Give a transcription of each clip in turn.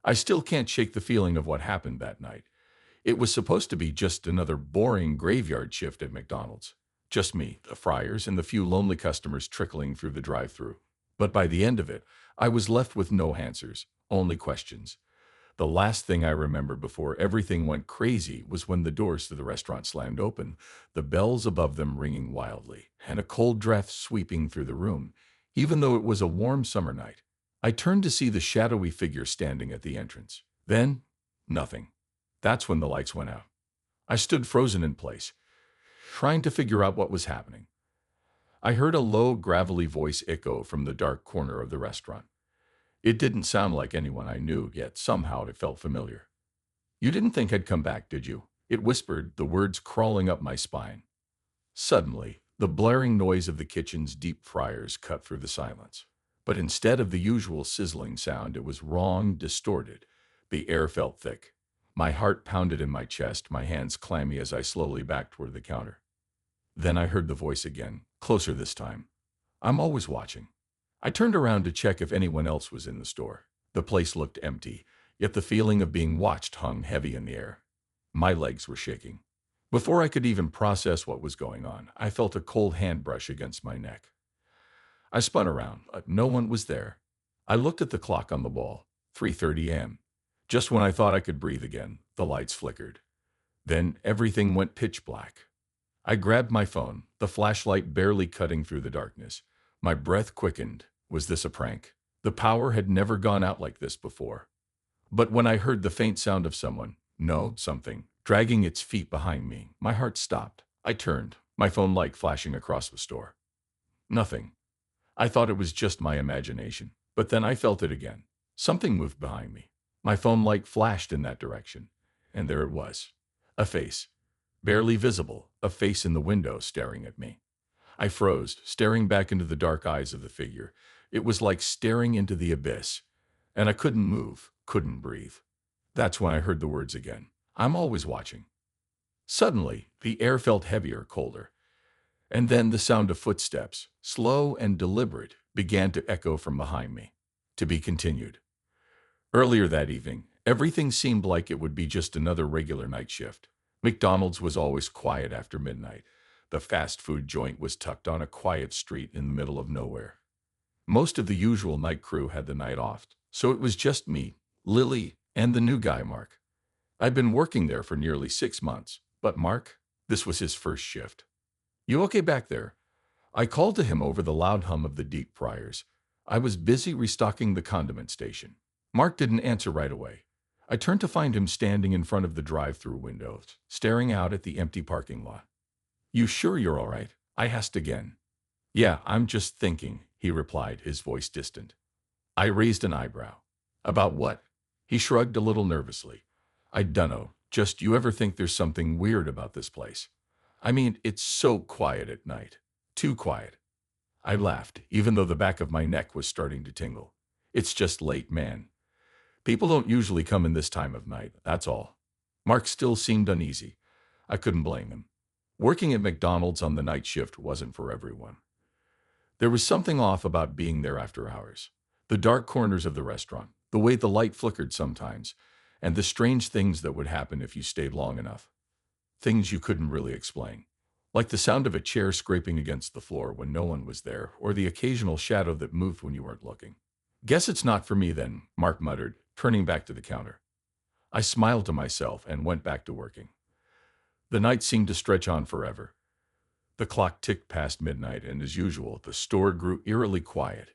I still can't shake the feeling of what happened that night. It was supposed to be just another boring graveyard shift at McDonald's. Just me, the fryers, and the few lonely customers trickling through the drive-thru. But by the end of it, I was left with no answers, only questions. The last thing I remember before everything went crazy was when the doors to the restaurant slammed open, the bells above them ringing wildly, and a cold draft sweeping through the room, even though it was a warm summer night. I turned to see the shadowy figure standing at the entrance. Then, nothing. That's when the lights went out. I stood frozen in place, trying to figure out what was happening. I heard a low, gravelly voice echo from the dark corner of the restaurant. It didn't sound like anyone I knew, yet somehow it felt familiar. "You didn't think I'd come back, did you?" It whispered, the words crawling up my spine. Suddenly, the blaring noise of the kitchen's deep fryers cut through the silence. But instead of the usual sizzling sound, it was wrong, distorted. The air felt thick. My heart pounded in my chest, my hands clammy as I slowly backed toward the counter. Then I heard the voice again, closer this time. "I'm always watching." I turned around to check if anyone else was in the store. The place looked empty, yet the feeling of being watched hung heavy in the air. My legs were shaking. Before I could even process what was going on, I felt a cold hand brush against my neck. I spun around, but no one was there. I looked at the clock on the wall, 3:30 a.m. Just when I thought I could breathe again, the lights flickered. Then everything went pitch black. I grabbed my phone, the flashlight barely cutting through the darkness. My breath quickened. Was this a prank? The power had never gone out like this before. But when I heard the faint sound of something, dragging its feet behind me, my heart stopped. I turned, my phone light flashing across the store. Nothing. I thought it was just my imagination, but then I felt it again. Something moved behind me. My phone light flashed in that direction, and there it was. A face. Barely visible, a face in the window staring at me. I froze, staring back into the dark eyes of the figure. It was like staring into the abyss, and I couldn't move, couldn't breathe. That's when I heard the words again. "I'm always watching." Suddenly, the air felt heavier, colder. And then the sound of footsteps, slow and deliberate, began to echo from behind me. To be continued. Earlier that evening, everything seemed like it would be just another regular night shift. McDonald's was always quiet after midnight. The fast food joint was tucked on a quiet street in the middle of nowhere. Most of the usual night crew had the night off, so it was just me, Lily, and the new guy, Mark. I'd been working there for nearly 6 months, but Mark, this was his first shift. "You okay back there?" I called to him over the loud hum of the deep fryers. I was busy restocking the condiment station. Mark didn't answer right away. I turned to find him standing in front of the drive-through windows, staring out at the empty parking lot. "You sure you're all right?" I asked again. "Yeah, I'm just thinking," he replied, his voice distant. I raised an eyebrow. "About what?" He shrugged a little nervously. "I dunno, just you ever think there's something weird about this place? I mean, it's so quiet at night. Too quiet." I laughed, even though the back of my neck was starting to tingle. "It's just late, man. People don't usually come in this time of night, that's all." Mark still seemed uneasy. I couldn't blame him. Working at McDonald's on the night shift wasn't for everyone. There was something off about being there after hours. The dark corners of the restaurant, the way the light flickered sometimes, and the strange things that would happen if you stayed long enough. Things you couldn't really explain. Like the sound of a chair scraping against the floor when no one was there, or the occasional shadow that moved when you weren't looking. "Guess it's not for me then," Mark muttered, turning back to the counter. I smiled to myself and went back to working. The night seemed to stretch on forever. The clock ticked past midnight, and as usual, the store grew eerily quiet.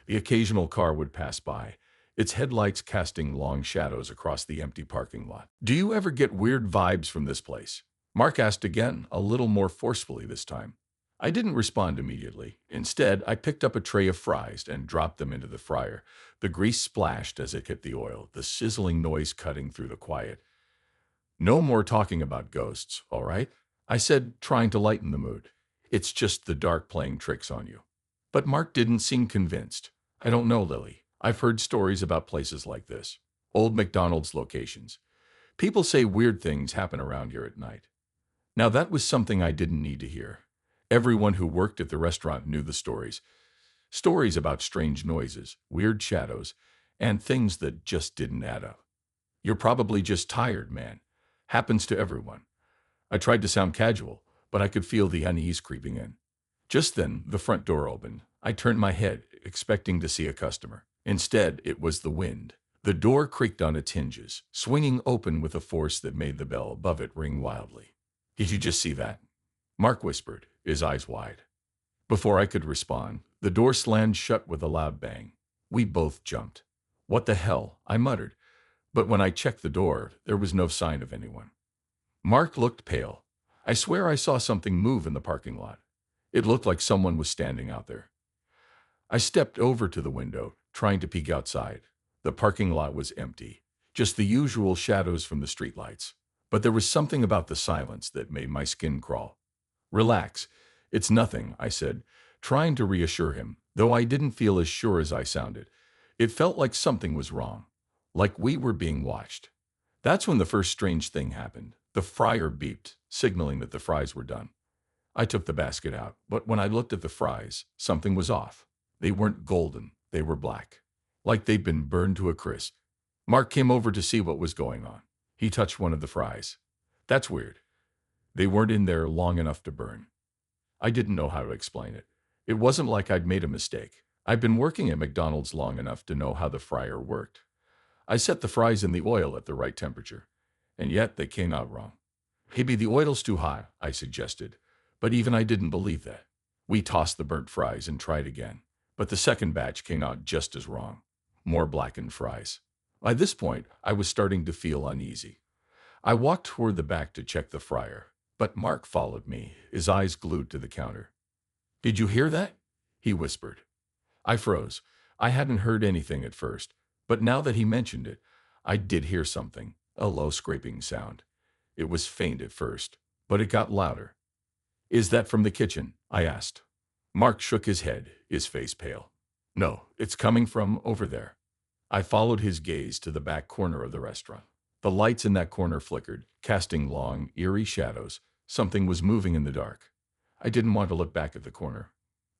The occasional car would pass by, its headlights casting long shadows across the empty parking lot. "Do you ever get weird vibes from this place?" Mark asked again, a little more forcefully this time. I didn't respond immediately. Instead, I picked up a tray of fries and dropped them into the fryer. The grease splashed as it hit the oil, the sizzling noise cutting through the quiet. "No more talking about ghosts, all right?" I said, trying to lighten the mood. "It's just the dark playing tricks on you." But Mark didn't seem convinced. "I don't know, Lily. I've heard stories about places like this. Old McDonald's locations. People say weird things happen around here at night." Now that was something I didn't need to hear. Everyone who worked at the restaurant knew the stories. Stories about strange noises, weird shadows, and things that just didn't add up. You're probably just tired, man. Happens to everyone. I tried to sound casual, but I could feel the unease creeping in. Just then, the front door opened. I turned my head, expecting to see a customer. Instead, it was the wind. The door creaked on its hinges, swinging open with a force that made the bell above it ring wildly. "Did you just see that?" Mark whispered, his eyes wide. Before I could respond, the door slammed shut with a loud bang. We both jumped. "What the hell?" I muttered, but when I checked the door, there was no sign of anyone. Mark looked pale. "I swear I saw something move in the parking lot. It looked like someone was standing out there." I stepped over to the window, trying to peek outside. The parking lot was empty, just the usual shadows from the streetlights. But there was something about the silence that made my skin crawl. "Relax. It's nothing," I said, trying to reassure him, though I didn't feel as sure as I sounded. It felt like something was wrong, like we were being watched. That's when the first strange thing happened. The fryer beeped, signaling that the fries were done. I took the basket out, but when I looked at the fries, something was off. They weren't golden, they were black, like they'd been burned to a crisp. Mark came over to see what was going on. He touched one of the fries. "That's weird. They weren't in there long enough to burn." I didn't know how to explain it. It wasn't like I'd made a mistake. I'd been working at McDonald's long enough to know how the fryer worked. I set the fries in the oil at the right temperature, and yet they came out wrong. "Maybe the oil's too hot," I suggested, but even I didn't believe that. We tossed the burnt fries and tried again, but the second batch came out just as wrong. More blackened fries. By this point, I was starting to feel uneasy. I walked toward the back to check the fryer, but Mark followed me, his eyes glued to the counter. "Did you hear that?" he whispered. I froze. I hadn't heard anything at first, but now that he mentioned it, I did hear something, a low scraping sound. It was faint at first, but it got louder. "Is that from the kitchen?" I asked. Mark shook his head, his face pale. "No, it's coming from over there." I followed his gaze to the back corner of the restaurant. The lights in that corner flickered, casting long, eerie shadows. Something was moving in the dark. I didn't want to look back at the corner.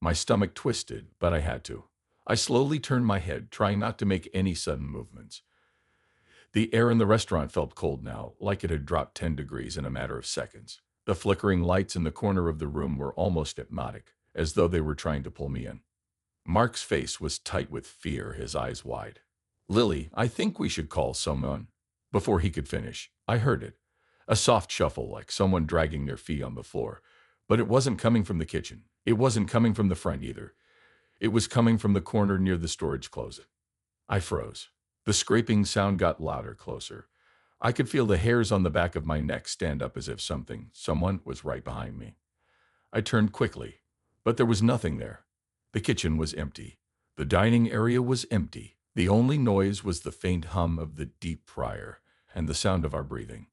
My stomach twisted, but I had to. I slowly turned my head, trying not to make any sudden movements. The air in the restaurant felt cold now, like it had dropped 10 degrees in a matter of seconds. The flickering lights in the corner of the room were almost hypnotic, as though they were trying to pull me in. Mark's face was tight with fear, his eyes wide. "Lily, I think we should call someone." Before he could finish, I heard it. A soft shuffle, like someone dragging their feet on the floor. But it wasn't coming from the kitchen. It wasn't coming from the front either. It was coming from the corner near the storage closet. I froze. The scraping sound got louder, closer. I could feel the hairs on the back of my neck stand up as if someone was right behind me. I turned quickly, but there was nothing there. The kitchen was empty. The dining area was empty. The only noise was the faint hum of the deep fryer and the sound of our breathing.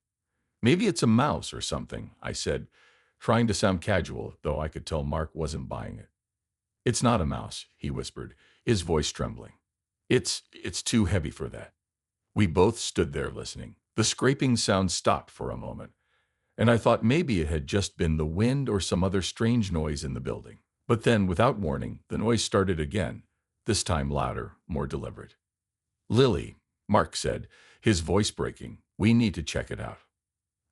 "Maybe it's a mouse or something," I said, trying to sound casual, though I could tell Mark wasn't buying it. "It's not a mouse," he whispered, his voice trembling. It's too heavy for that." We both stood there listening. The scraping sound stopped for a moment, and I thought maybe it had just been the wind or some other strange noise in the building. But then, without warning, the noise started again, this time louder, more deliberate. "Lily," Mark said, his voice breaking, "we need to check it out."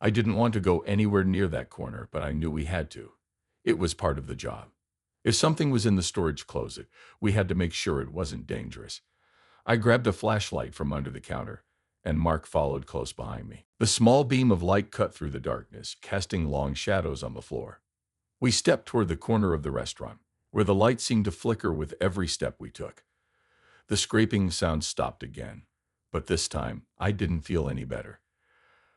I didn't want to go anywhere near that corner, but I knew we had to. It was part of the job. If something was in the storage closet, we had to make sure it wasn't dangerous. I grabbed a flashlight from under the counter, and Mark followed close behind me. The small beam of light cut through the darkness, casting long shadows on the floor. We stepped toward the corner of the restaurant, where the light seemed to flicker with every step we took. The scraping sound stopped again, but this time I didn't feel any better.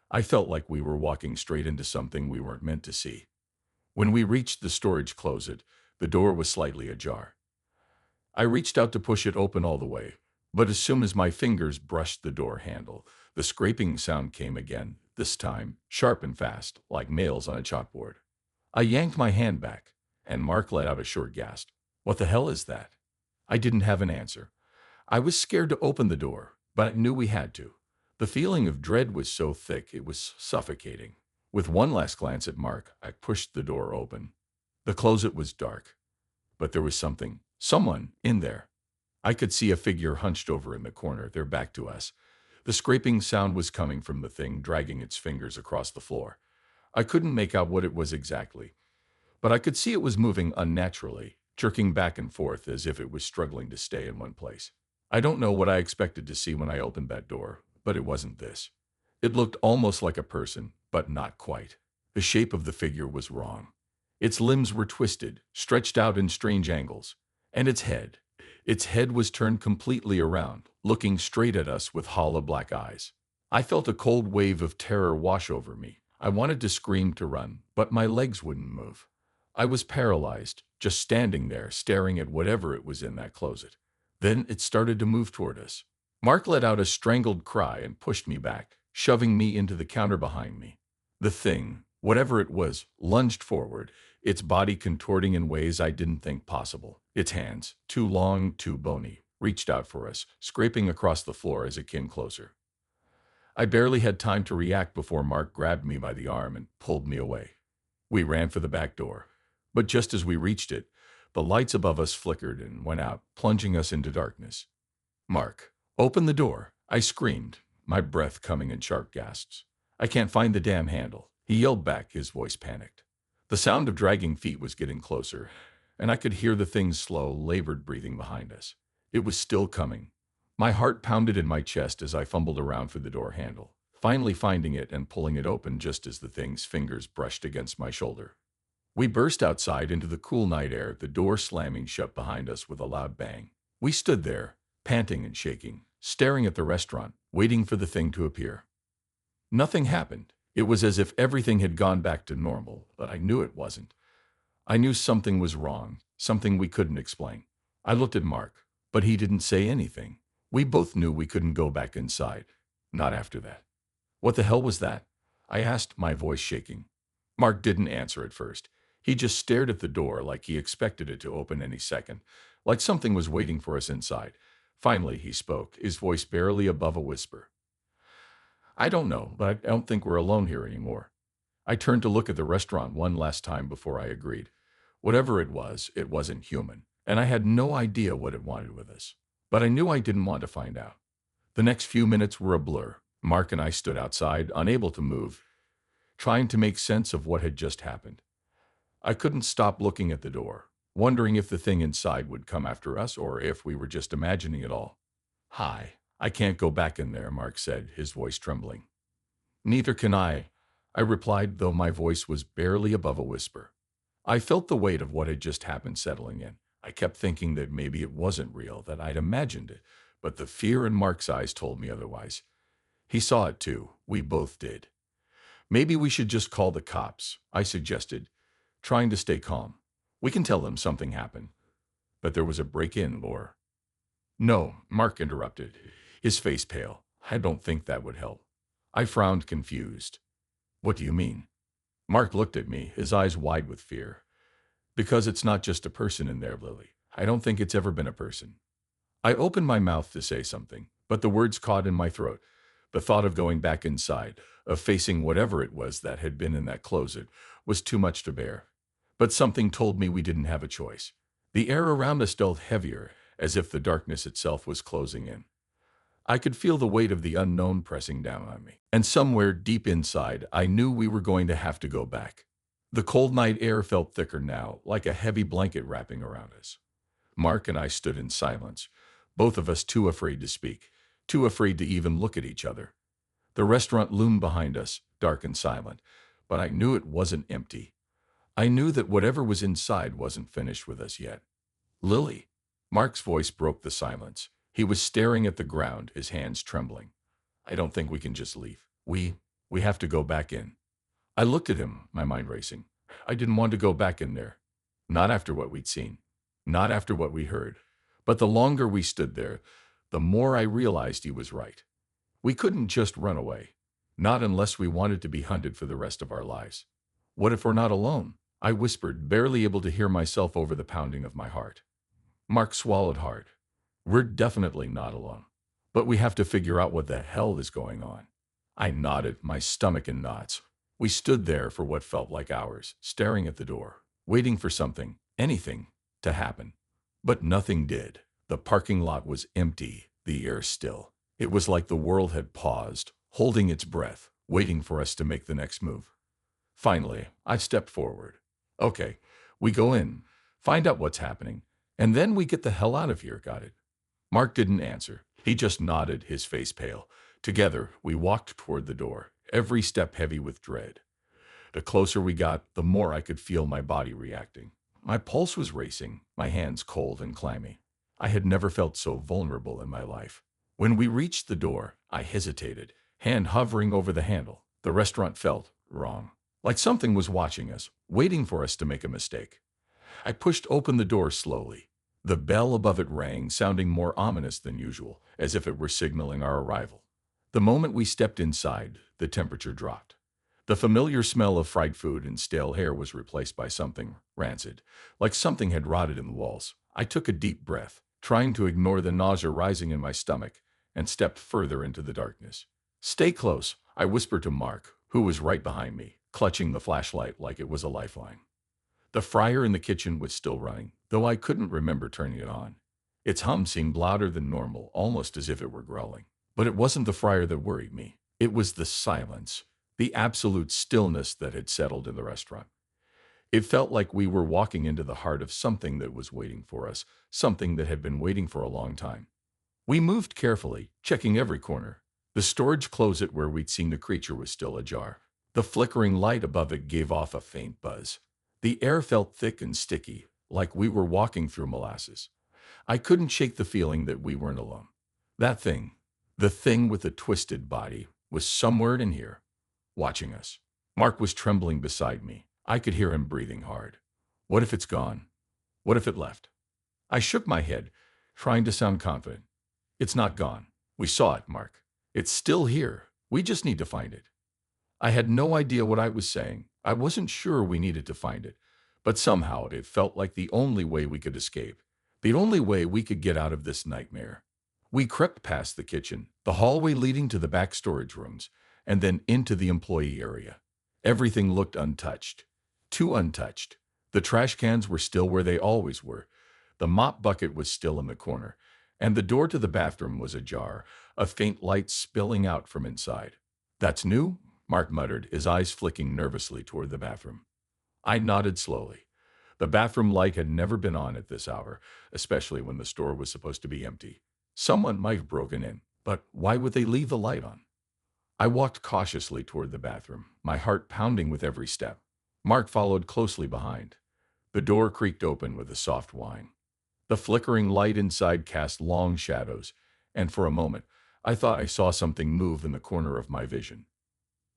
I felt like we were walking straight into something we weren't meant to see. When we reached the storage closet, the door was slightly ajar. I reached out to push it open all the way, but as soon as my fingers brushed the door handle, the scraping sound came again, this time sharp and fast, like nails on a chalkboard. I yanked my hand back, and Mark let out a short gasp. "What the hell is that?" I didn't have an answer. I was scared to open the door, but I knew we had to. The feeling of dread was so thick it was suffocating. With one last glance at Mark, I pushed the door open. The closet was dark, but there was someone in there. I could see a figure hunched over in the corner, their back to us. The scraping sound was coming from the thing dragging its fingers across the floor. I couldn't make out what it was exactly, but I could see it was moving unnaturally, jerking back and forth as if it was struggling to stay in one place. I don't know what I expected to see when I opened that door, but it wasn't this. It looked almost like a person, but not quite. The shape of the figure was wrong. Its limbs were twisted, stretched out in strange angles, and its head was turned completely around, looking straight at us with hollow black eyes. I felt a cold wave of terror wash over me. I wanted to scream, to run, but my legs wouldn't move. I was paralyzed, just standing there, staring at whatever it was in that closet. Then it started to move toward us. Mark let out a strangled cry and pushed me back, shoving me into the counter behind me. The thing, whatever it was, lunged forward, its body contorting in ways I didn't think possible. Its hands, too long, too bony, reached out for us, scraping across the floor as it came closer. I barely had time to react before Mark grabbed me by the arm and pulled me away. We ran for the back door, but just as we reached it, the lights above us flickered and went out, plunging us into darkness. "Mark, open the door," I screamed, my breath coming in sharp gasps. "I can't find the damn handle," he yelled back, his voice panicked. The sound of dragging feet was getting closer, and I could hear the thing's slow, labored breathing behind us. It was still coming. My heart pounded in my chest as I fumbled around for the door handle, finally finding it and pulling it open just as the thing's fingers brushed against my shoulder. We burst outside into the cool night air, the door slamming shut behind us with a loud bang. We stood there, panting and shaking, staring at the restaurant, waiting for the thing to appear. Nothing happened. It was as if everything had gone back to normal, but I knew it wasn't. I knew something was wrong, something we couldn't explain. I looked at Mark, but he didn't say anything. We both knew we couldn't go back inside. Not after that. "What the hell was that?" I asked, my voice shaking. Mark didn't answer at first. He just stared at the door like he expected it to open any second, like something was waiting for us inside. Finally, he spoke, his voice barely above a whisper. "I don't know, but I don't think we're alone here anymore." I turned to look at the restaurant one last time before I agreed. Whatever it wasn't human, and I had no idea what it wanted with us. But I knew I didn't want to find out. The next few minutes were a blur. Mark and I stood outside, unable to move, trying to make sense of what had just happened. I couldn't stop looking at the door, wondering if the thing inside would come after us or if we were just imagining it all. "Hi, I can't go back in there," Mark said, his voice trembling. "Neither can I replied, though my voice was barely above a whisper. I felt the weight of what had just happened settling in. I kept thinking that maybe it wasn't real, that I'd imagined it, but the fear in Mark's eyes told me otherwise. He saw it too. We both did. "Maybe we should just call the cops," I suggested, trying to stay calm. "We can tell them something happened." "But there was a break-in, or—" "No," Mark interrupted, his face pale. "I don't think that would help." I frowned, confused. "What do you mean?" Mark looked at me, his eyes wide with fear. "Because it's not just a person in there, Lily. I don't think it's ever been a person." I opened my mouth to say something, but the words caught in my throat. The thought of going back inside, of facing whatever it was that had been in that closet, was too much to bear. But something told me we didn't have a choice. The air around us felt heavier, as if the darkness itself was closing in. I could feel the weight of the unknown pressing down on me, and somewhere deep inside, I knew we were going to have to go back. The cold night air felt thicker now, like a heavy blanket wrapping around us. Mark and I stood in silence, both of us too afraid to speak, too afraid to even look at each other. The restaurant loomed behind us, dark and silent, but I knew it wasn't empty. I knew that whatever was inside wasn't finished with us yet. "Lily." Mark's voice broke the silence. He was staring at the ground, his hands trembling. "I don't think we can just leave. We have to go back in." I looked at him, my mind racing. I didn't want to go back in there. Not after what we'd seen. Not after what we heard. But the longer we stood there, the more I realized he was right. We couldn't just run away. Not unless we wanted to be hunted for the rest of our lives. "What if we're not alone?" I whispered, barely able to hear myself over the pounding of my heart. Mark swallowed hard. "We're definitely not alone. But we have to figure out what the hell is going on." I nodded, my stomach in knots. We stood there for what felt like hours, staring at the door, waiting for something, anything, to happen. But nothing did. The parking lot was empty, the air still. It was like the world had paused, holding its breath, waiting for us to make the next move. Finally, I stepped forward. Okay, we go in, find out what's happening, and then we get the hell out of here, got it? Mark didn't answer. He just nodded, his face pale. Together, we walked toward the door, every step heavy with dread. The closer we got, the more I could feel my body reacting. My pulse was racing, my hands cold and clammy. I had never felt so vulnerable in my life. When we reached the door, I hesitated, hand hovering over the handle. The restaurant felt wrong, like something was watching us, waiting for us to make a mistake. I pushed open the door slowly. The bell above it rang, sounding more ominous than usual, as if it were signaling our arrival. The moment we stepped inside, the temperature dropped. The familiar smell of fried food and stale hair was replaced by something rancid, like something had rotted in the walls. I took a deep breath, trying to ignore the nausea rising in my stomach, and stepped further into the darkness. "Stay close," I whispered to Mark, who was right behind me, clutching the flashlight like it was a lifeline. The fryer in the kitchen was still running, though I couldn't remember turning it on. Its hum seemed louder than normal, almost as if it were growling. But it wasn't the fryer that worried me. It was the silence, the absolute stillness that had settled in the restaurant. It felt like we were walking into the heart of something that was waiting for us, something that had been waiting for a long time. We moved carefully, checking every corner. The storage closet where we'd seen the creature was still ajar. The flickering light above it gave off a faint buzz. The air felt thick and sticky, like we were walking through molasses. I couldn't shake the feeling that we weren't alone. That thing, the thing with the twisted body, was somewhere in here, watching us. Mark was trembling beside me. I could hear him breathing hard. What if it's gone? What if it left? I shook my head, trying to sound confident. It's not gone. We saw it, Mark. It's still here. We just need to find it. I had no idea what I was saying. I wasn't sure we needed to find it, but somehow it felt like the only way we could escape, the only way we could get out of this nightmare. We crept past the kitchen, the hallway leading to the back storage rooms, and then into the employee area. Everything looked untouched. Too untouched. The trash cans were still where they always were. The mop bucket was still in the corner, and the door to the bathroom was ajar, a faint light spilling out from inside. "That's new?" Mark muttered, his eyes flicking nervously toward the bathroom. I nodded slowly. The bathroom light had never been on at this hour, especially when the store was supposed to be empty. Someone might have broken in, but why would they leave the light on? I walked cautiously toward the bathroom, my heart pounding with every step. Mark followed closely behind. The door creaked open with a soft whine. The flickering light inside cast long shadows, and for a moment, I thought I saw something move in the corner of my vision.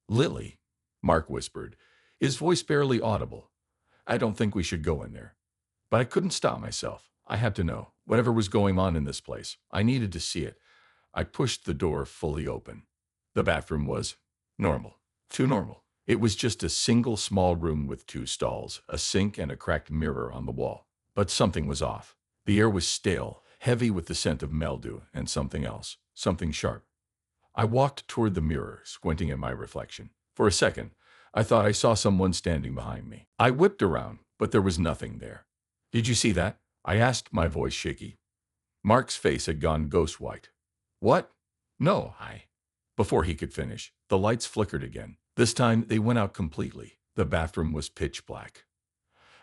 "Lily," Mark whispered, his voice barely audible. "I don't think we should go in there." But I couldn't stop myself. I had to know. Whatever was going on in this place, I needed to see it. I pushed the door fully open. The bathroom was normal. Too normal. It was just a single small room with two stalls, a sink, and a cracked mirror on the wall. But something was off. The air was stale, heavy with the scent of mildew, and something else, something sharp. I walked toward the mirror, squinting at my reflection. For a second, I thought I saw someone standing behind me. I whipped around, but there was nothing there. "Did you see that?" I asked, my voice shaky. Mark's face had gone ghost white. "What?" "No, Before he could finish, the lights flickered again. This time, they went out completely. The bathroom was pitch black.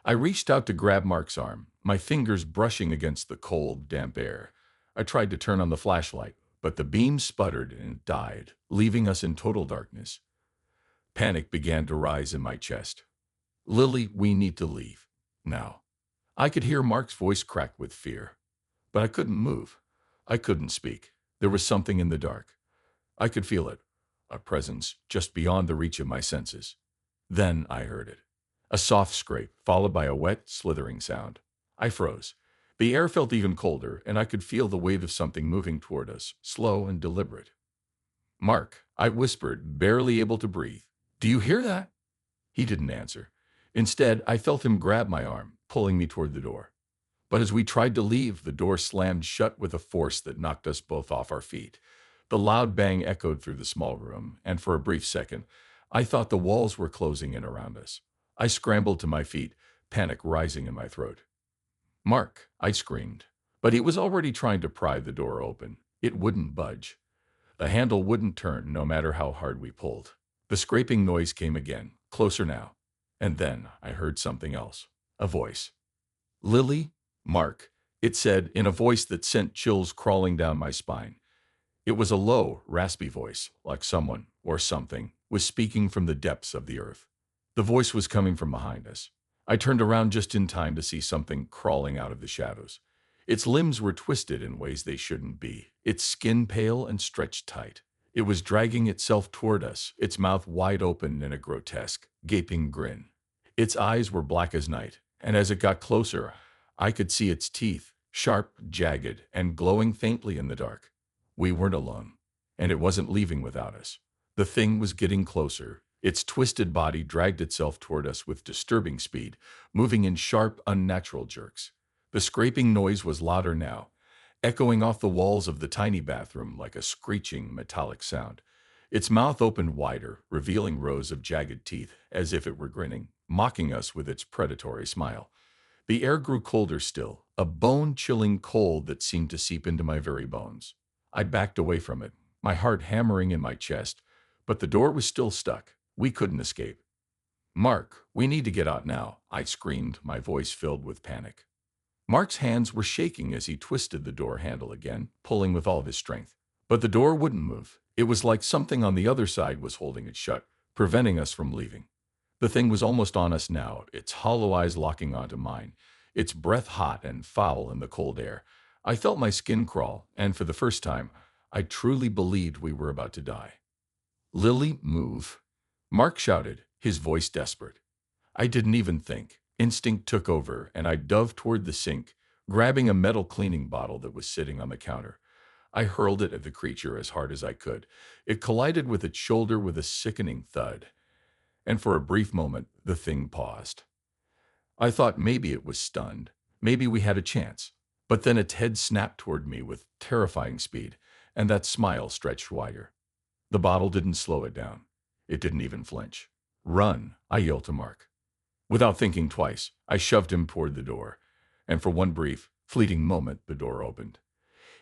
I reached out to grab Mark's arm, my fingers brushing against the cold, damp air. I tried to turn on the flashlight, but the beam sputtered and died, leaving us in total darkness. Panic began to rise in my chest. "Lily, we need to leave. Now." I could hear Mark's voice crack with fear. But I couldn't move. I couldn't speak. There was something in the dark. I could feel it, a presence just beyond the reach of my senses. Then I heard it. A soft scrape, followed by a wet, slithering sound. I froze. The air felt even colder, and I could feel the weight of something moving toward us, slow and deliberate. "Mark," I whispered, barely able to breathe. "Do you hear that?" He didn't answer. Instead, I felt him grab my arm, pulling me toward the door. But as we tried to leave, the door slammed shut with a force that knocked us both off our feet. The loud bang echoed through the small room, and for a brief second, I thought the walls were closing in around us. I scrambled to my feet, panic rising in my throat. "Mark," I screamed. but he was already trying to pry the door open. It wouldn't budge. The handle wouldn't turn no matter how hard we pulled. The scraping noise came again, closer now. And then I heard something else. A voice. "Lily? Mark," it said in a voice that sent chills crawling down my spine. It was a low, raspy voice, like someone, or something, was speaking from the depths of the earth. The voice was coming from behind us. I turned around just in time to see something crawling out of the shadows. Its limbs were twisted in ways they shouldn't be, its skin pale and stretched tight. It was dragging itself toward us, its mouth wide open in a grotesque, gaping grin. Its eyes were black as night, and as it got closer, I could see its teeth, sharp, jagged, and glowing faintly in the dark. We weren't alone, and it wasn't leaving without us. The thing was getting closer. Its twisted body dragged itself toward us with disturbing speed, moving in sharp, unnatural jerks. The scraping noise was louder now, echoing off the walls of the tiny bathroom like a screeching, metallic sound. Its mouth opened wider, revealing rows of jagged teeth, as if it were grinning, mocking us with its predatory smile. The air grew colder still, a bone-chilling cold that seemed to seep into my very bones. I backed away from it, my heart hammering in my chest, but the door was still stuck. We couldn't escape. "Mark, we need to get out now," I screamed, my voice filled with panic. Mark's hands were shaking as he twisted the door handle again, pulling with all of his strength. But the door wouldn't move. It was like something on the other side was holding it shut, preventing us from leaving. The thing was almost on us now, its hollow eyes locking onto mine, its breath hot and foul in the cold air. I felt my skin crawl, and for the first time, I truly believed we were about to die. "Lily, move," Mark shouted, his voice desperate. I didn't even think. Instinct took over, and I dove toward the sink, grabbing a metal cleaning bottle that was sitting on the counter. I hurled it at the creature as hard as I could. It collided with its shoulder with a sickening thud, and for a brief moment, the thing paused. I thought maybe it was stunned. Maybe we had a chance. But then its head snapped toward me with terrifying speed, and that smile stretched wider. The bottle didn't slow it down. It didn't even flinch. "Run," I yelled to Mark. Without thinking twice, I shoved him toward the door, and for one brief, fleeting moment, the door opened.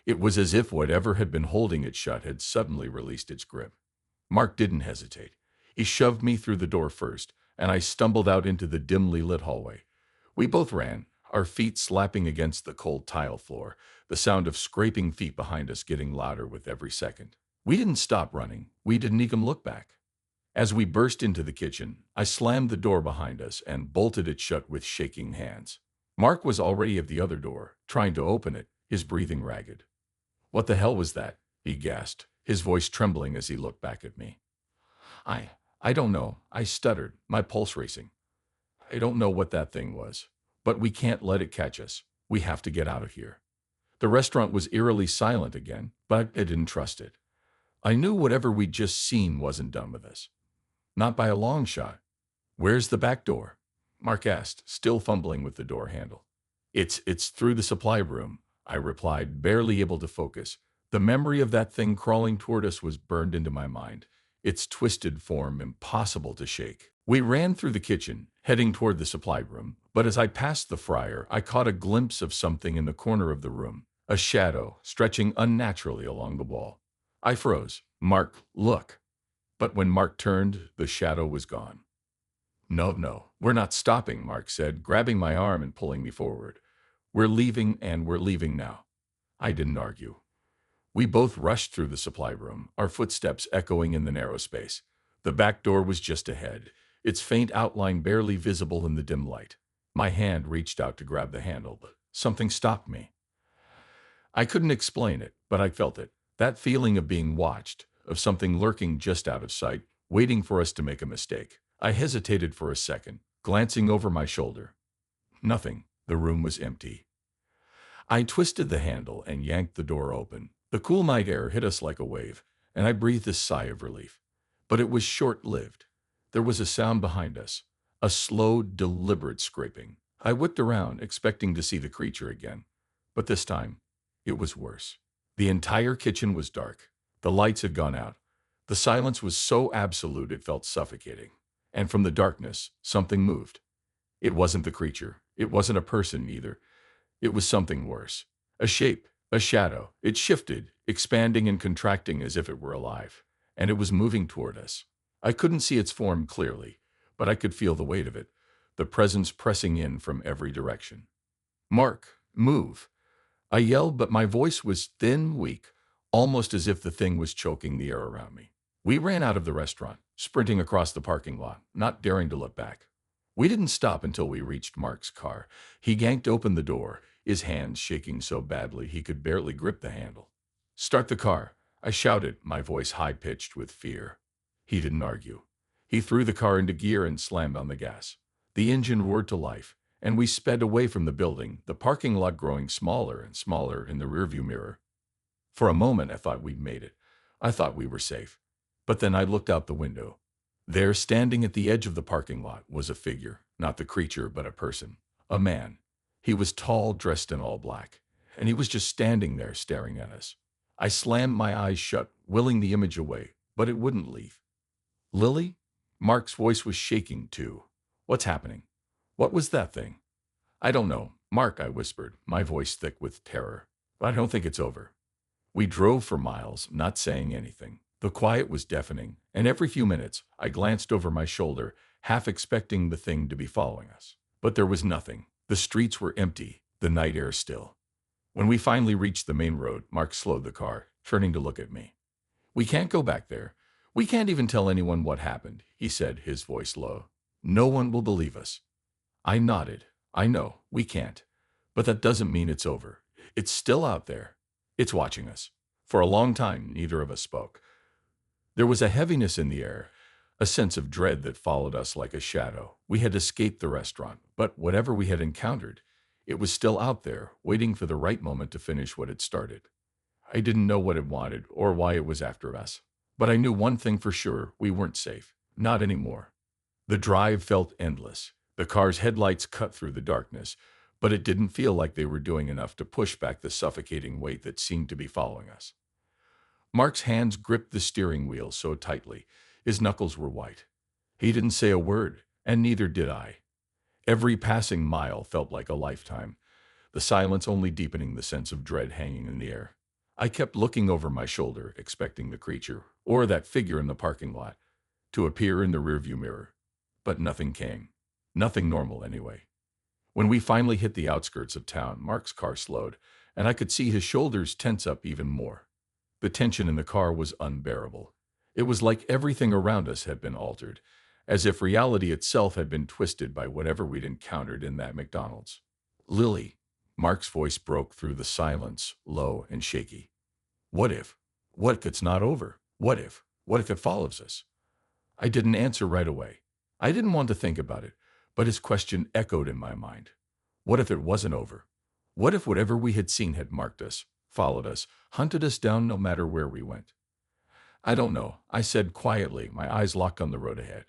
It was as if whatever had been holding it shut had suddenly released its grip. Mark didn't hesitate. He shoved me through the door first, and I stumbled out into the dimly lit hallway. We both ran, our feet slapping against the cold tile floor, the sound of scraping feet behind us getting louder with every second. We didn't stop running. We didn't even look back. As we burst into the kitchen, I slammed the door behind us and bolted it shut with shaking hands. Mark was already at the other door, trying to open it, his breathing ragged. "What the hell was that?" he gasped, his voice trembling as he looked back at me. I don't know," I stuttered, my pulse racing. "I don't know what that thing was, but we can't let it catch us. We have to get out of here." The restaurant was eerily silent again, but I didn't trust it. I knew whatever we'd just seen wasn't done with us. Not by a long shot. "Where's the back door?" Mark asked, still fumbling with the door handle. It's through the supply room," I replied, barely able to focus. The memory of that thing crawling toward us was burned into my mind, its twisted form impossible to shake. We ran through the kitchen, heading toward the supply room, but as I passed the fryer, I caught a glimpse of something in the corner of the room, a shadow stretching unnaturally along the wall. I froze. "Mark, look." But when Mark turned, the shadow was gone. No, we're not stopping," Mark said, grabbing my arm and pulling me forward. "We're leaving, and we're leaving now." I didn't argue. We both rushed through the supply room, our footsteps echoing in the narrow space. The back door was just ahead, its faint outline barely visible in the dim light. My hand reached out to grab the handle, but something stopped me. I couldn't explain it, but I felt it. That feeling of being watched, of something lurking just out of sight, waiting for us to make a mistake. I hesitated for a second, glancing over my shoulder. Nothing. The room was empty. I twisted the handle and yanked the door open. The cool night air hit us like a wave, and I breathed a sigh of relief. But it was short-lived. There was a sound behind us, a slow, deliberate scraping. I whipped around, expecting to see the creature again. But this time, it was worse. The entire kitchen was dark. The lights had gone out. The silence was so absolute it felt suffocating. And from the darkness, something moved. It wasn't the creature. It wasn't a person either. It was something worse. A shape, a shadow. It shifted, expanding and contracting as if it were alive, and it was moving toward us. I couldn't see its form clearly, but I could feel the weight of it, the presence pressing in from every direction. Mark, move! I yelled, but my voice was thin, weak, almost as if the thing was choking the air around me. We ran out of the restaurant, sprinting across the parking lot, not daring to look back. We didn't stop until we reached Mark's car. He yanked open the door, his hands shaking so badly he could barely grip the handle. "Start the car," I shouted, my voice high-pitched with fear. He didn't argue. He threw the car into gear and slammed on the gas. The engine roared to life, and we sped away from the building, the parking lot growing smaller and smaller in the rearview mirror. For a moment, I thought we'd made it. I thought we were safe. But then I looked out the window. There, standing at the edge of the parking lot, was a figure, not the creature, but a person, a man. He was tall, dressed in all black, and he was just standing there staring at us. I slammed my eyes shut, willing the image away, but it wouldn't leave. "Lily?" Mark's voice was shaking, too. "What's happening? What was that thing?" "I don't know, Mark," I whispered, my voice thick with terror. "But I don't think it's over." We drove for miles, not saying anything. The quiet was deafening, and every few minutes I glanced over my shoulder, half expecting the thing to be following us. But there was nothing. The streets were empty, the night air still. When we finally reached the main road, Mark slowed the car, turning to look at me. "We can't go back there. We can't even tell anyone what happened," he said, his voice low. "No one will believe us." I nodded. "I know, we can't. But that doesn't mean it's over. It's still out there. It's watching us." For a long time, neither of us spoke. There was a heaviness in the air, a sense of dread that followed us like a shadow. We had escaped the restaurant, but whatever we had encountered, it was still out there, waiting for the right moment to finish what it started. I didn't know what it wanted or why it was after us, but I knew one thing for sure: we weren't safe. Not anymore. The drive felt endless. The car's headlights cut through the darkness, but it didn't feel like they were doing enough to push back the suffocating weight that seemed to be following us. Mark's hands gripped the steering wheel so tightly, his knuckles were white. He didn't say a word, and neither did I. Every passing mile felt like a lifetime, the silence only deepening the sense of dread hanging in the air. I kept looking over my shoulder, expecting the creature, or that figure in the parking lot, to appear in the rearview mirror. But nothing came. Nothing normal, anyway. When we finally hit the outskirts of town, Mark's car slowed, and I could see his shoulders tense up even more. The tension in the car was unbearable. It was like everything around us had been altered, as if reality itself had been twisted by whatever we'd encountered in that McDonald's. "Lily," Mark's voice broke through the silence, low and shaky. "What if? What if it's not over? What if? What if it follows us?" I didn't answer right away. I didn't want to think about it, but his question echoed in my mind. What if it wasn't over? What if whatever we had seen had marked us, followed us, hunted us down no matter where we went? "I don't know," I said quietly, my eyes locked on the road ahead.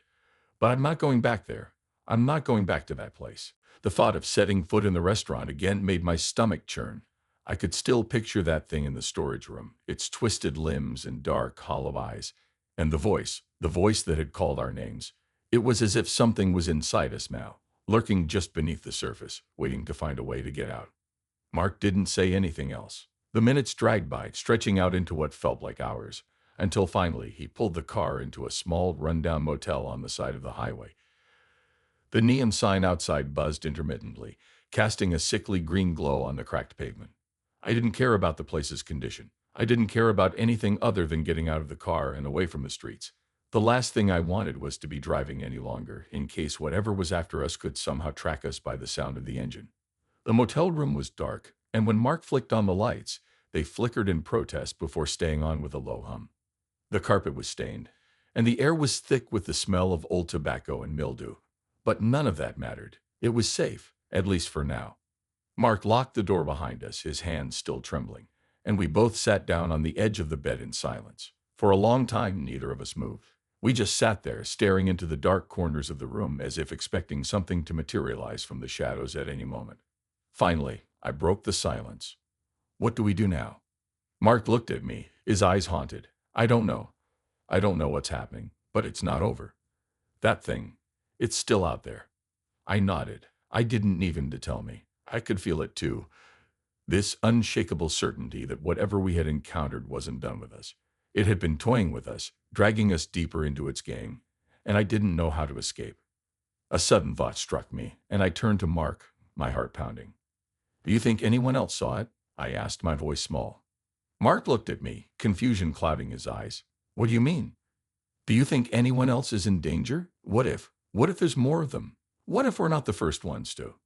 "But I'm not going back there. I'm not going back to that place." The thought of setting foot in the restaurant again made my stomach churn. I could still picture that thing in the storage room, its twisted limbs and dark, hollow eyes. And the voice that had called our names. It was as if something was inside us now, lurking just beneath the surface, waiting to find a way to get out. Mark didn't say anything else. The minutes dragged by, stretching out into what felt like hours, until finally he pulled the car into a small, rundown motel on the side of the highway. The neon sign outside buzzed intermittently, casting a sickly green glow on the cracked pavement. I didn't care about the place's condition. I didn't care about anything other than getting out of the car and away from the streets. The last thing I wanted was to be driving any longer, in case whatever was after us could somehow track us by the sound of the engine. The motel room was dark, and when Mark flicked on the lights, they flickered in protest before staying on with a low hum. The carpet was stained, and the air was thick with the smell of old tobacco and mildew. But none of that mattered. It was safe, at least for now. Mark locked the door behind us, his hands still trembling, and we both sat down on the edge of the bed in silence. For a long time, neither of us moved. We just sat there, staring into the dark corners of the room as if expecting something to materialize from the shadows at any moment. Finally, I broke the silence. "What do we do now?" Mark looked at me, his eyes haunted. "I don't know. I don't know what's happening, but it's not over. That thing, it's still out there." I nodded. I didn't need him to tell me. I could feel it too. This unshakable certainty that whatever we had encountered wasn't done with us. It had been toying with us, dragging us deeper into its game, and I didn't know how to escape. A sudden thought struck me, and I turned to Mark, my heart pounding. "Do you think anyone else saw it?" I asked, my voice small. Mark looked at me, confusion clouding his eyes. "What do you mean? Do you think anyone else is in danger? What if there's more of them? What if we're not the first ones to?"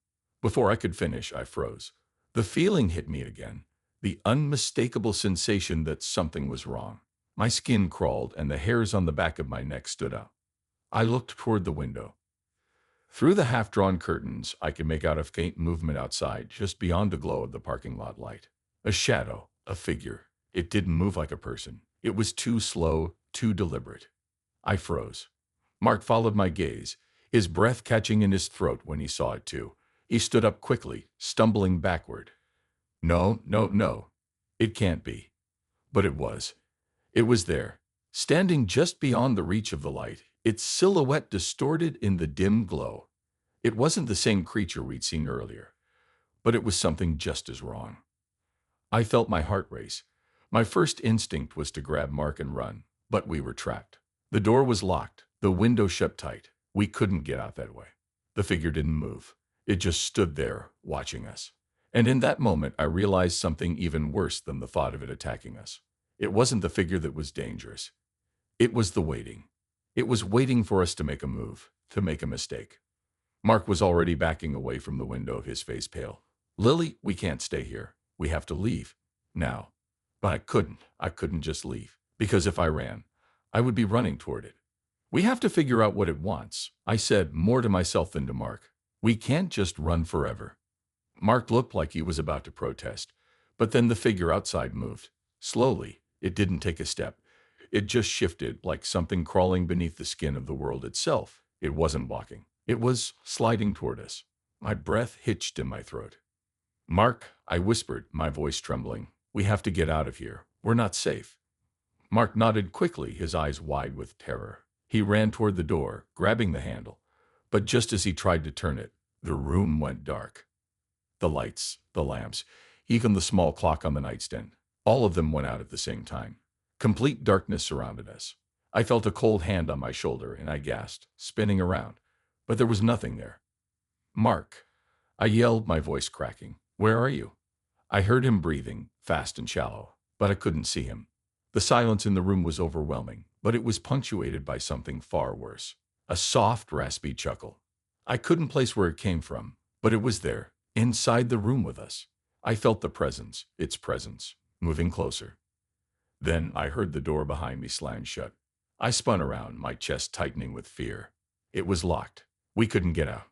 Before I could finish, I froze. The feeling hit me again, the unmistakable sensation that something was wrong. My skin crawled and the hairs on the back of my neck stood up. I looked toward the window. Through the half-drawn curtains, I could make out a faint movement outside, just beyond the glow of the parking lot light. A shadow, a figure. It didn't move like a person. It was too slow, too deliberate. I froze. Mark followed my gaze, his breath catching in his throat when he saw it too. He stood up quickly, stumbling backward. No, no, no. It can't be. But it was. It was there, standing just beyond the reach of the light, its silhouette distorted in the dim glow. It wasn't the same creature we'd seen earlier, but it was something just as wrong. I felt my heart race. My first instinct was to grab Mark and run, but we were trapped. The door was locked, the window shut tight. We couldn't get out that way. The figure didn't move. It just stood there, watching us. And in that moment, I realized something even worse than the thought of it attacking us. It wasn't the figure that was dangerous. It was the waiting. It was waiting for us to make a move, to make a mistake. Mark was already backing away from the window, his face pale. "Lily, we can't stay here. We have to leave. Now." But I couldn't. I couldn't just leave. Because if I ran, I would be running toward it. "We have to figure out what it wants," I said, more to myself than to Mark. "We can't just run forever." Mark looked like he was about to protest, but then the figure outside moved. Slowly. It didn't take a step. It just shifted like something crawling beneath the skin of the world itself. It wasn't walking. It was sliding toward us. My breath hitched in my throat. "Mark," I whispered, my voice trembling, "we have to get out of here. We're not safe." Mark nodded quickly, his eyes wide with terror. He ran toward the door, grabbing the handle. But just as he tried to turn it, the room went dark. The lights, the lamps, even the small clock on the nightstand, all of them went out at the same time. Complete darkness surrounded us. I felt a cold hand on my shoulder, and I gasped, spinning around. But there was nothing there. "Mark," I yelled, my voice cracking. "Where are you?" I heard him breathing, fast and shallow, but I couldn't see him. The silence in the room was overwhelming, but it was punctuated by something far worse. A soft, raspy chuckle. I couldn't place where it came from, but it was there, inside the room with us. I felt the presence, its presence, moving closer. Then I heard the door behind me slam shut. I spun around, my chest tightening with fear. It was locked. We couldn't get out.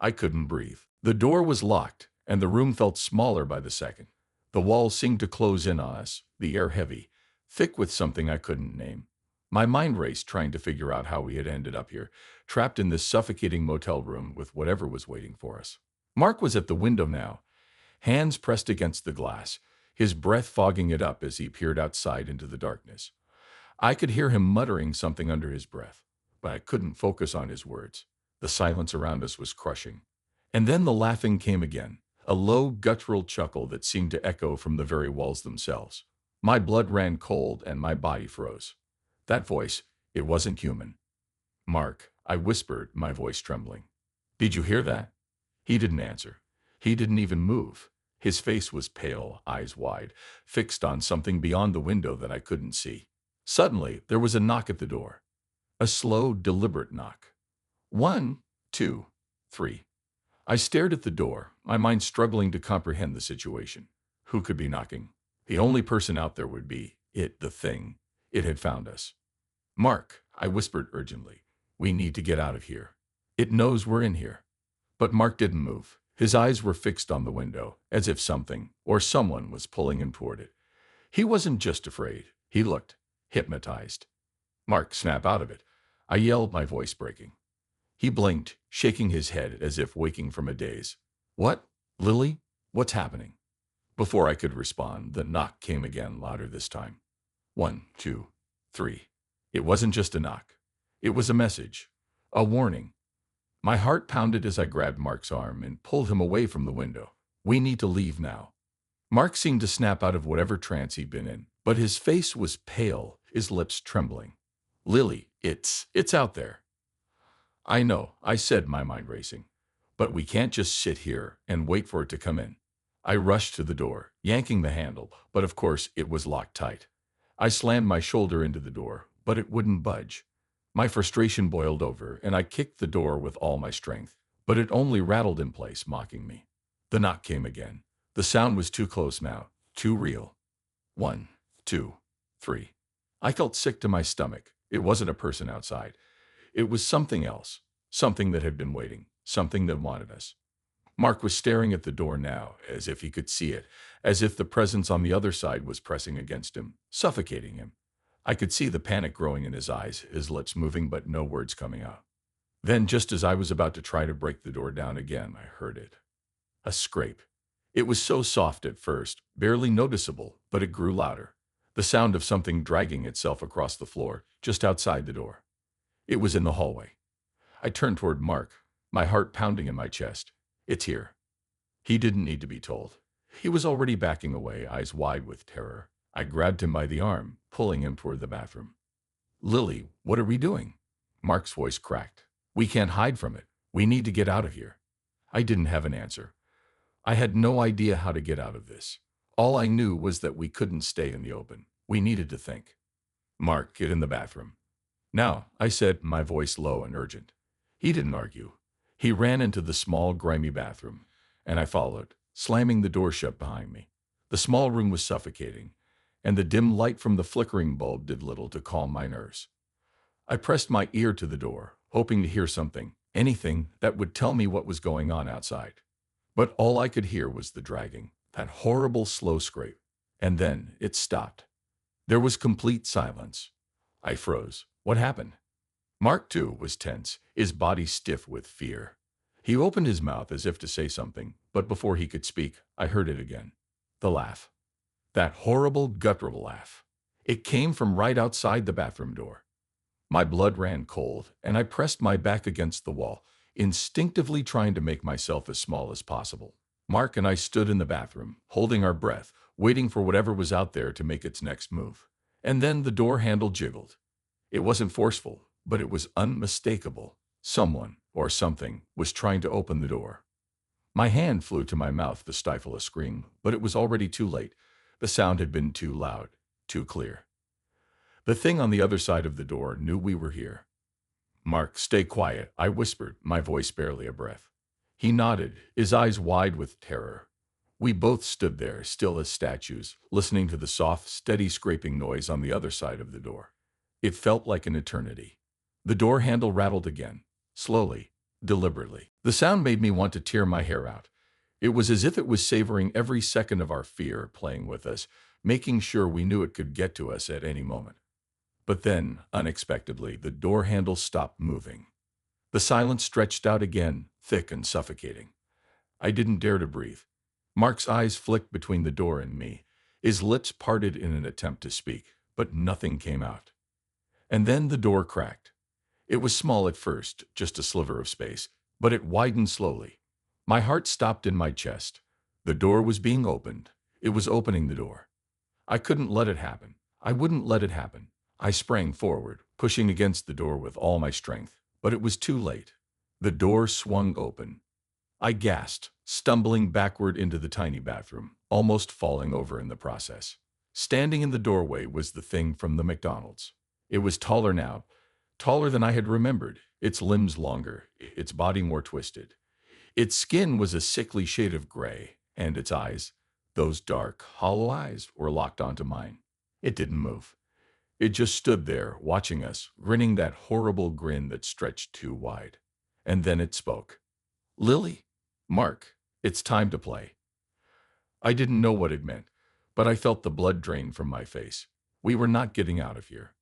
I couldn't breathe. The door was locked, and the room felt smaller by the second. The walls seemed to close in on us, the air heavy, thick with something I couldn't name. My mind raced, trying to figure out how we had ended up here, trapped in this suffocating motel room with whatever was waiting for us. Mark was at the window now, hands pressed against the glass, his breath fogging it up as he peered outside into the darkness. I could hear him muttering something under his breath, but I couldn't focus on his words. The silence around us was crushing. And then the laughing came again, a low, guttural chuckle that seemed to echo from the very walls themselves. My blood ran cold and my body froze. That voice, it wasn't human. "Mark," I whispered, my voice trembling. "Did you hear that?" He didn't answer. He didn't even move. His face was pale, eyes wide, fixed on something beyond the window that I couldn't see. Suddenly, there was a knock at the door. A slow, deliberate knock. 1, 2, 3. I stared at the door, my mind struggling to comprehend the situation. Who could be knocking? The only person out there would be it, the thing. It had found us. "Mark," I whispered urgently, "we need to get out of here. It knows we're in here." But Mark didn't move. His eyes were fixed on the window, as if something or someone was pulling him toward it. He wasn't just afraid. He looked hypnotized. "Mark, snap out of it," I yelled, my voice breaking. He blinked, shaking his head as if waking from a daze. "What? Lily? What's happening?" Before I could respond, the knock came again, louder this time. 1, 2, 3. It wasn't just a knock. It was a message, a warning. My heart pounded as I grabbed Mark's arm and pulled him away from the window. "We need to leave now." Mark seemed to snap out of whatever trance he'd been in, but his face was pale, his lips trembling. Lily, it's out there. I know, I said, my mind racing. But we can't just sit here and wait for it to come in. I rushed to the door, yanking the handle, but of course it was locked tight. I slammed my shoulder into the door, but it wouldn't budge. My frustration boiled over, and I kicked the door with all my strength, but it only rattled in place, mocking me. The knock came again. The sound was too close now, too real. 1, 2, 3. I felt sick to my stomach. It wasn't a person outside. It was something else, something that had been waiting, something that wanted us. Mark was staring at the door now, as if he could see it, as if the presence on the other side was pressing against him, suffocating him. I could see the panic growing in his eyes, his lips moving but no words coming out. Then, just as I was about to try to break the door down again, I heard it. A scrape. It was so soft at first, barely noticeable, but it grew louder. The sound of something dragging itself across the floor, just outside the door. It was in the hallway. I turned toward Mark, my heart pounding in my chest. It's here. He didn't need to be told. He was already backing away, eyes wide with terror. I grabbed him by the arm, pulling him toward the bathroom. Lily, what are we doing? Mark's voice cracked. We can't hide from it. We need to get out of here. I didn't have an answer. I had no idea how to get out of this. All I knew was that we couldn't stay in the open. We needed to think. Mark, get in the bathroom. Now, I said, my voice low and urgent. He didn't argue. He ran into the small, grimy bathroom, and I followed, slamming the door shut behind me. The small room was suffocating, and the dim light from the flickering bulb did little to calm my nerves. I pressed my ear to the door, hoping to hear something, anything that would tell me what was going on outside. But all I could hear was the dragging, that horrible slow scrape, and then it stopped. There was complete silence. I froze. What happened? Mark, too, was tense, his body stiff with fear. He opened his mouth as if to say something, but before he could speak, I heard it again. The laugh. That horrible, guttural laugh. It came from right outside the bathroom door. My blood ran cold, and I pressed my back against the wall, instinctively trying to make myself as small as possible. Mark and I stood in the bathroom, holding our breath, waiting for whatever was out there to make its next move. And then the door handle jiggled. It wasn't forceful, but it was unmistakable. Someone, or something, was trying to open the door. My hand flew to my mouth to stifle a scream, but it was already too late. The sound had been too loud, too clear. The thing on the other side of the door knew we were here. Mark, stay quiet, I whispered, my voice barely a breath. He nodded, his eyes wide with terror. We both stood there, still as statues, listening to the soft, steady scraping noise on the other side of the door. It felt like an eternity. The door handle rattled again, slowly, deliberately. The sound made me want to tear my hair out. It was as if it was savoring every second of our fear, playing with us, making sure we knew it could get to us at any moment. But then, unexpectedly, the door handle stopped moving. The silence stretched out again, thick and suffocating. I didn't dare to breathe. Mark's eyes flicked between the door and me. His lips parted in an attempt to speak, but nothing came out. And then the door cracked. It was small at first, just a sliver of space, but it widened slowly. My heart stopped in my chest. The door was being opened. It was opening the door. I couldn't let it happen. I wouldn't let it happen. I sprang forward, pushing against the door with all my strength, but it was too late. The door swung open. I gasped, stumbling backward into the tiny bathroom, almost falling over in the process. Standing in the doorway was the thing from the McDonald's. It was taller now, taller than I had remembered, its limbs longer, its body more twisted. Its skin was a sickly shade of gray, and its eyes, those dark, hollow eyes, were locked onto mine. It didn't move. It just stood there, watching us, grinning that horrible grin that stretched too wide. And then it spoke. Lily, Mark, it's time to play. I didn't know what it meant, but I felt the blood drain from my face. We were not getting out of here.